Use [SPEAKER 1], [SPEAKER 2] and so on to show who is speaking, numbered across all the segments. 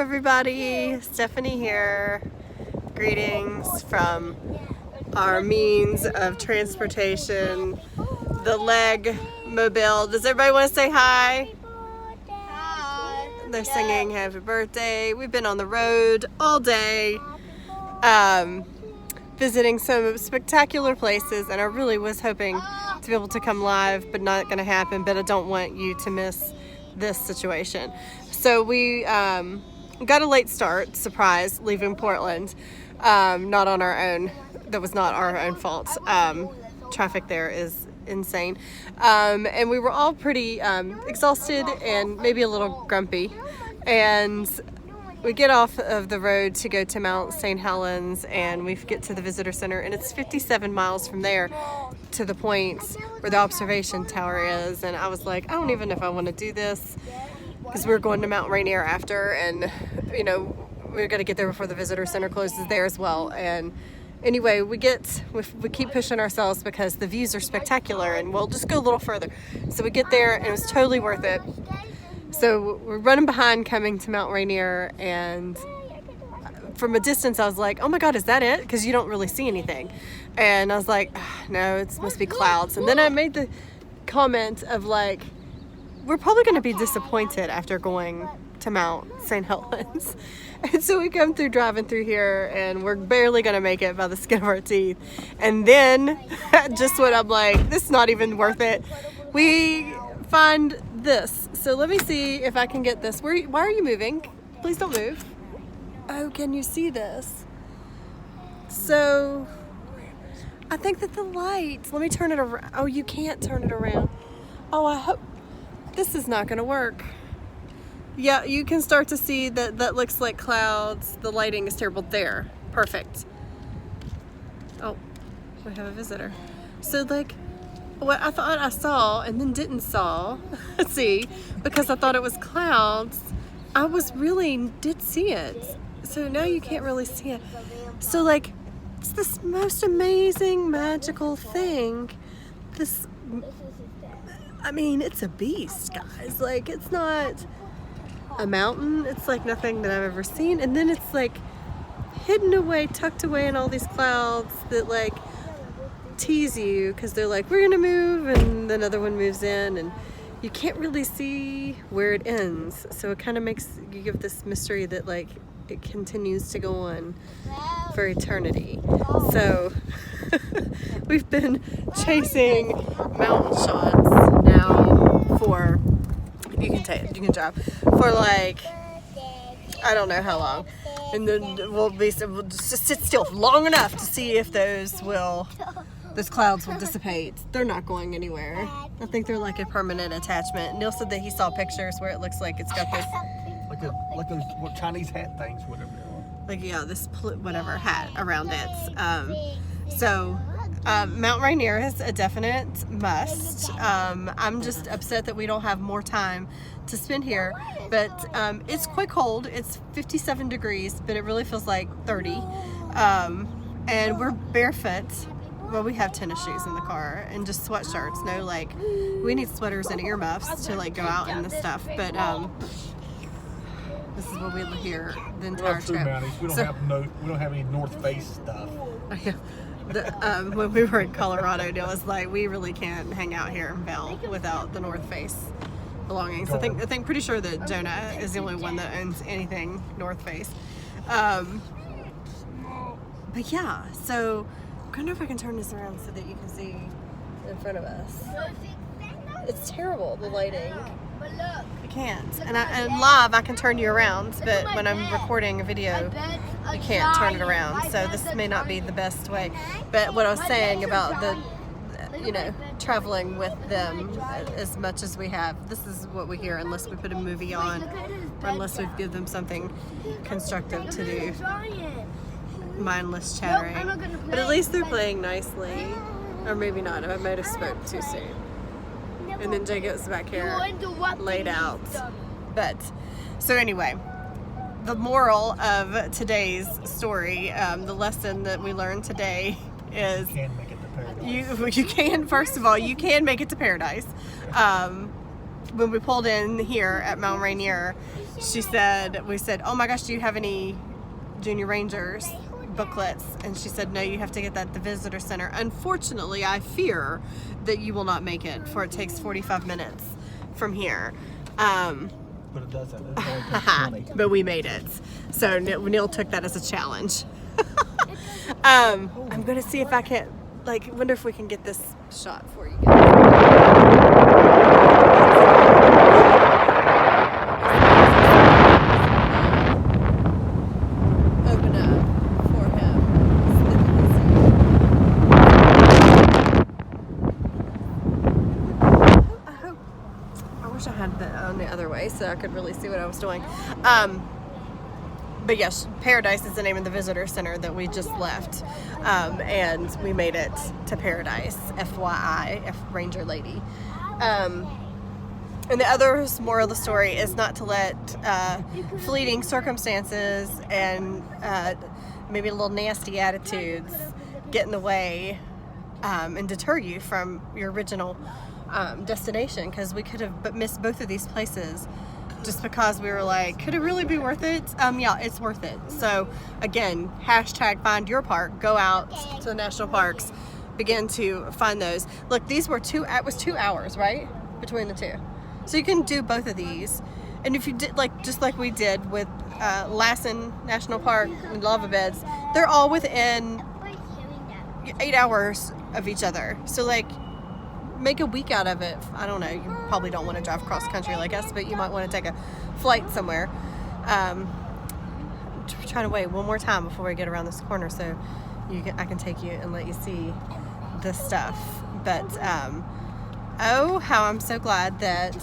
[SPEAKER 1] everybody, Stephanie here. Greetings from our means of transportation, the leg mobile. Does everybody want to say hi?
[SPEAKER 2] Hi.
[SPEAKER 1] They're singing happy birthday. We've been on the road all day, visiting some spectacular places, and I really was hoping to be able to come live, but not going to happen. But I don't want you to miss this situation. So we got a late start, surprise, leaving Portland, not on our own. That was not our own fault. Traffic there is insane. And we were all pretty exhausted and maybe a little grumpy. And we get off of the road to go to Mount St. Helens, and we get to the visitor center, and it's 57 miles from there to the point where the observation tower is. And I was like, I don't even know if I want to do this, because we're going to Mount Rainier after, and you know, we're going to get there before the visitor center closes there as well. And anyway, we keep pushing ourselves because the views are spectacular, and we'll just go a little further. So we get there, and it was totally worth it. So we're running behind coming to Mount Rainier, and from a distance I was like, oh my God, is that it? Because you don't really see anything. And I was like, no, it must be clouds. And then I made the comment of like, we're probably going to be disappointed after going to Mount St. Helens. And so we come through, driving through here, and we're barely going to make it by the skin of our teeth. And then, just when I'm like, this is not even worth it, we find this. So let me see if I can get this. Why are you moving? Please don't move. Oh, can you see this? So I think that the lights, let me turn it around. Oh, you can't turn it around. Oh, I hope this is not going to work. Yeah, you can start to see that looks like clouds. The lighting is terrible there. Perfect. Oh, we have a visitor. So like, what I thought I saw and then didn't see, because I thought it was clouds, I did see it. So now you can't really see it. So like, it's this most amazing, magical thing. It's a beast, guys. Like, it's not a mountain. It's like nothing that I've ever seen. And then it's like hidden away, tucked away in all these clouds that like tease you, because they're like, we're gonna move, and another one moves in, and you can't really see where it ends. So it kind of makes you give this mystery that like it continues to go on for eternity. So we've been chasing mountain shots now for, you can drive for like, I don't know how long, and then we'll just sit still long enough to see if those clouds will dissipate. They're not going anywhere. I think they're like a permanent attachment. Neil said that he saw pictures where it looks like it's got this
[SPEAKER 3] like those Chinese hat things, whatever they are.
[SPEAKER 1] Like, yeah, this whatever hat around it. So Mount Rainier is a definite must. I'm just upset that we don't have more time to spend here, but it's quite cold. It's 57 degrees, but it really feels like 30. And we're barefoot. Well, we have tennis shoes in the car and just sweatshirts. No, like, we need sweaters and earmuffs to like go out and the stuff. But this is what we live here the entire trip.
[SPEAKER 3] We don't have any North Face stuff.
[SPEAKER 1] When we were in Colorado, it was like, we really can't hang out here in Vail without the North Face belongings. I think pretty sure that Jonah is the only one that owns anything North Face. But yeah, so I don't know if I can turn this around so that you can see in front of us. It's terrible, the lighting. I can't. And live I can turn you around, but when I'm recording a video, you can't turn it around. So this may not be the best way. But what I was saying about the, traveling with them as much as we have, this is what we hear unless we put a movie on, or unless we give them something constructive to do. Mindless chattering. But at least they're playing nicely. Or maybe not. I might have spoke too soon. And then Jacob's back here laid out. But, so anyway, the moral of today's story, the lesson that we learned today is
[SPEAKER 3] You can make it to paradise.
[SPEAKER 1] you can, first of all, you can make it to paradise. when we pulled in here at Mount Rainier, we said, oh my gosh, do you have any Junior Rangers booklets? And she said, no, you have to get that at the visitor center. Unfortunately, I fear that you will not make it, for it takes 45 minutes from here.
[SPEAKER 3] But it does that. It only takes 20.
[SPEAKER 1] But we made it. So Neil took that as a challenge. I'm gonna see if I can, wonder if we can get this shot for you guys. Open up for him. I wish I had that on the other way so I could really see what I was doing. But yes, Paradise is the name of the visitor center that we just left. And we made it to Paradise, FYI, Ranger Lady. And the other moral of the story is not to let fleeting circumstances and maybe a little nasty attitudes get in the way and deter you from your original destination, because we could have missed both of these places just because we were like, could it really be worth it? Yeah, it's worth it. So again, hashtag find your park. Go out to the national parks, begin to find those. Look, it was 2 hours, right? Between the two. So you can do both of these. And if you did, just like we did with Lassen National Park and Lava Beds, they're all within 8 hours of each other. So make a week out of it. I don't know, you probably don't want to drive cross country like us, but you might want to take a flight somewhere. Trying to wait one more time before we get around this corner so I can take you and let you see the stuff. But oh, how I'm so glad that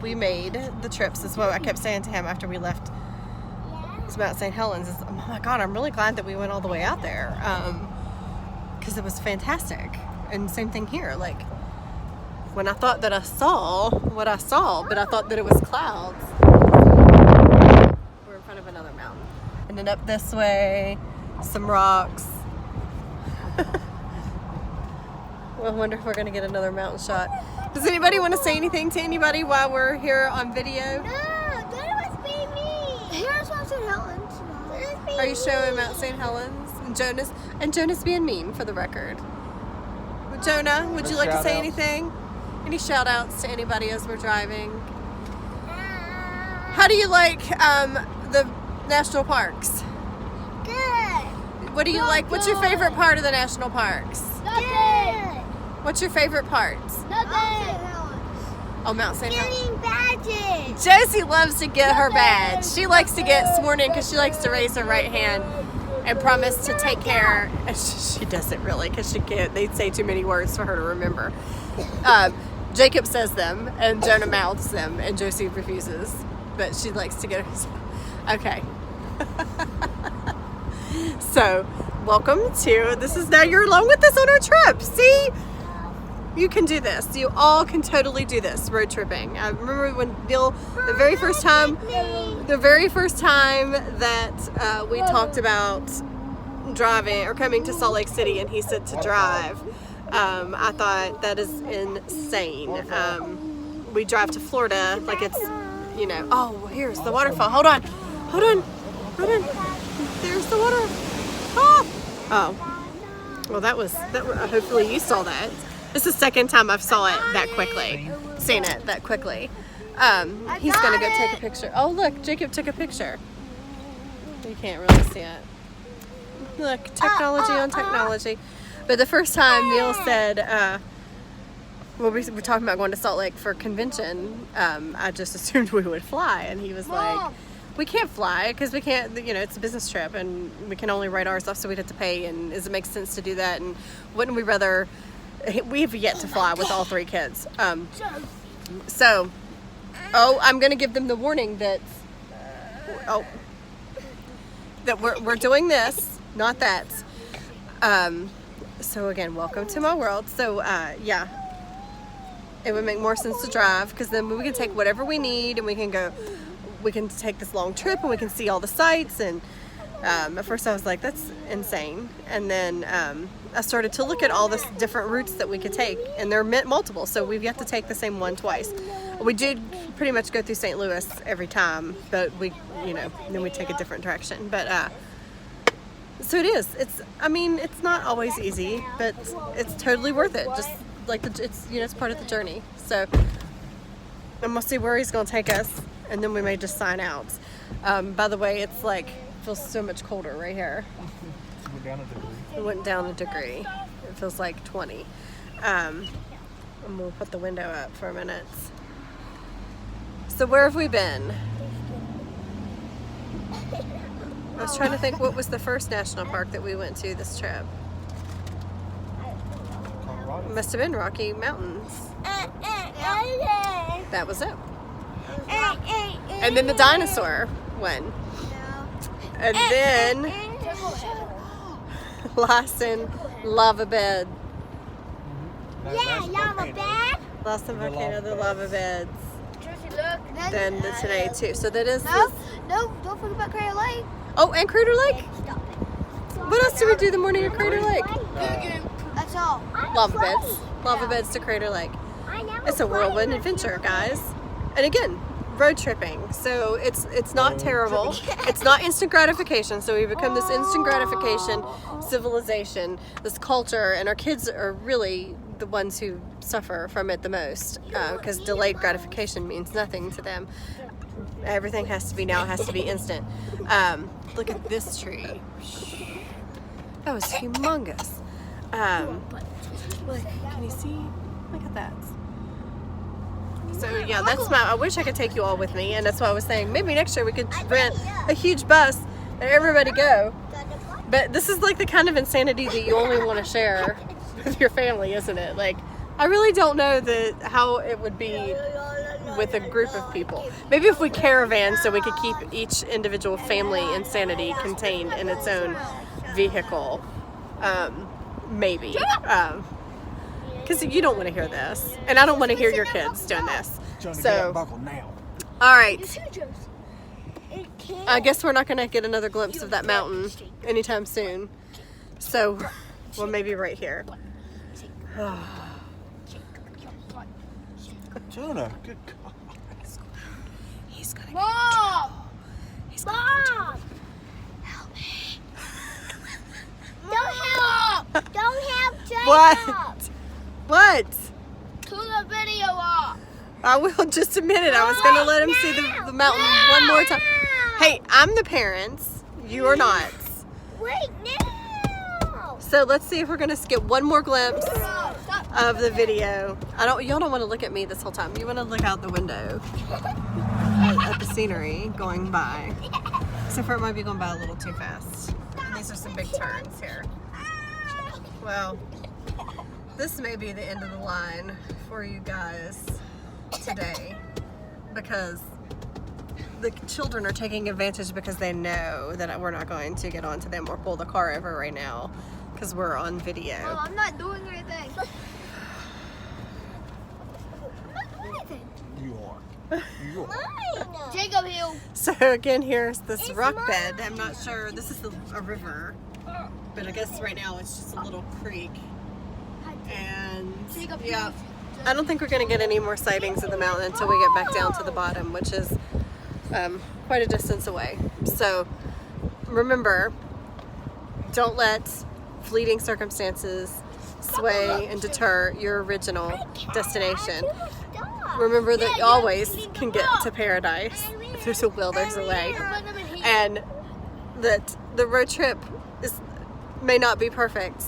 [SPEAKER 1] we made the trips. That's what I kept saying to him after we left Mount St. Helens is, oh my God, I'm really glad that we went all the way out there, because it was fantastic. And same thing here, when I thought that I saw what I saw, but I thought that it was clouds. We're in front of another mountain. And then up this way, some rocks. I wonder if we're going to get another mountain shot. Does anybody want to say anything to anybody while we're here on video?
[SPEAKER 2] No, that was me. Here's Mount St. Helens.
[SPEAKER 1] Are you showing Mount St. Helens? And Jonas being mean, for the record. Jonah, would you like to say anything? Any shout outs to anybody as we're driving? How do you like the national parks?
[SPEAKER 2] Good.
[SPEAKER 1] What do you like? What's your favorite part of the national parks?
[SPEAKER 2] Nothing.
[SPEAKER 1] What's your favorite parts?
[SPEAKER 2] Nothing.
[SPEAKER 1] Oh, Mount St. Helens.
[SPEAKER 2] Getting badges.
[SPEAKER 1] Josie loves to get her badge. She likes to get sworn in because she likes to raise her right hand and promise to take care. She doesn't really, because she can't. They'd say too many words for her to remember. Jacob says them, and Jonah mouths them, and Josie refuses. But she likes to get her. Okay. So, welcome to. This is now you're along with us on our trip. See, you can do this. You all can totally do this road tripping. I remember when Neil, the very first time that we talked about driving or coming to Salt Lake City, and he said to drive. I thought that is insane. We drive to Florida like it's, oh, here's the waterfall. Hold on. There's the water. Oh. Well, that was hopefully you saw that. This is the second time I've seen it that quickly. He's gonna go take a picture. Oh, look, Jacob took a picture. You can't really see it. Look, technology on technology. But the first time Neil said, when we were talking about going to Salt Lake for convention, I just assumed we would fly. And he was like, we can't fly because we can't, it's a business trip and we can only write ours off, so we'd have to pay. And does it make sense to do that? And wouldn't we rather, we have yet to fly with all three kids. So, I'm going to give them the warning that, that we're doing this, not that. So again, welcome to my world. So yeah, it would make more sense to drive, because then we can take whatever we need and we can take this long trip and we can see all the sights. And at first I was like, that's insane. And then I started to look at all the different routes that we could take, and they're multiple, so we've yet to take the same one twice. We did pretty much go through St. Louis every time, but we, then we take a different direction. But so it is. I mean, it's not always easy, but it's totally worth it. Just like it's part of the journey. So, and we'll see where he's going to take us, and then we may just sign out. By the way, it's like feels so much colder right here.
[SPEAKER 3] We're down a degree.
[SPEAKER 1] It went down a degree. It feels like 20. And we'll put the window up for a minute. So where have we been? I was trying to think what was the first national park that we went to this trip.
[SPEAKER 3] Colorado.
[SPEAKER 1] It must have been Rocky Mountains. That was it. And then the dinosaur one. And then Lassen Lava Bed.
[SPEAKER 2] Yeah, lava bed.
[SPEAKER 1] Lassen Volcano, the lava beds.
[SPEAKER 2] Jersey, look.
[SPEAKER 1] Then today too. So that is.
[SPEAKER 2] No, don't forget about Crater Lake.
[SPEAKER 1] Oh, and Crater Lake.
[SPEAKER 2] Stop it.
[SPEAKER 1] What else did we do the morning of Crater Lake?
[SPEAKER 2] That's all.
[SPEAKER 1] Lava beds. Lava beds to Crater Lake. It's a whirlwind adventure, guys. And again, road tripping. So it's not terrible. It's not instant gratification. So we become this instant gratification civilization, this culture, and our kids are really the ones who suffer from it the most because delayed gratification means nothing to them. Everything has to be now. It has to be instant. Look at this tree. That was humongous. Can you see? Look at that. So yeah, I wish I could take you all with me, and that's why I was saying maybe next year we could rent a huge bus and everybody go. But this is like the kind of insanity that you only want to share with your family, isn't it? Like, I really don't know how it would be with a group of people. Maybe if we caravan so we could keep each individual family insanity contained in its own vehicle. Maybe. Because you don't want to hear this, and I don't want to hear your kids doing this. So,
[SPEAKER 3] Buckle now.
[SPEAKER 1] all right. I guess we're not going to get another glimpse of that mountain anytime soon. So, well, maybe right here.
[SPEAKER 3] Jonah, good God.
[SPEAKER 1] He's going to
[SPEAKER 2] Mom!
[SPEAKER 1] He's
[SPEAKER 2] Mom! Help me. Don't help Jacob.
[SPEAKER 1] What? What?
[SPEAKER 2] Turn the video off.
[SPEAKER 1] I will just a minute. I was going to let him see the mountain one more time. Hey, I'm the parents. You are not.
[SPEAKER 2] Wait, now.
[SPEAKER 1] So let's see if we're going to get one more glimpse
[SPEAKER 2] Stop.
[SPEAKER 1] of the video. Y'all don't want to look at me this whole time. You want to look out the window at the scenery going by. Except for it might be going by a little too fast. And these are some big turns here. Well, this may be the end of the line for you guys today because the children are taking advantage because they know that we're not going to get onto them or pull the car over right now because we're on video.
[SPEAKER 2] Oh, I'm not doing anything. I'm not doing anything.
[SPEAKER 3] You are. You are.
[SPEAKER 2] Jacob Hill.
[SPEAKER 1] So again, here's this
[SPEAKER 2] It's
[SPEAKER 1] rock
[SPEAKER 2] mine.
[SPEAKER 1] bed. I'm not sure. This is a river, but I guess right now it's just a little creek. And
[SPEAKER 2] Jacob
[SPEAKER 1] yeah,
[SPEAKER 2] Hill.
[SPEAKER 1] I don't think we're going to get any more sightings of the mountain until we get back down to the bottom, which is quite a distance away. So remember, don't let fleeting circumstances sway and deter your original destination. Remember that you always can get to paradise. If there's a will, there's a way. And that the road trip may not be perfect,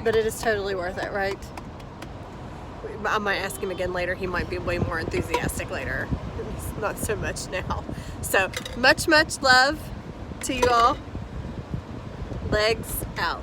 [SPEAKER 1] but it is totally worth it, right? I might ask him again later. He might be way more enthusiastic later. Not so much now. So much love to you all. Legs out.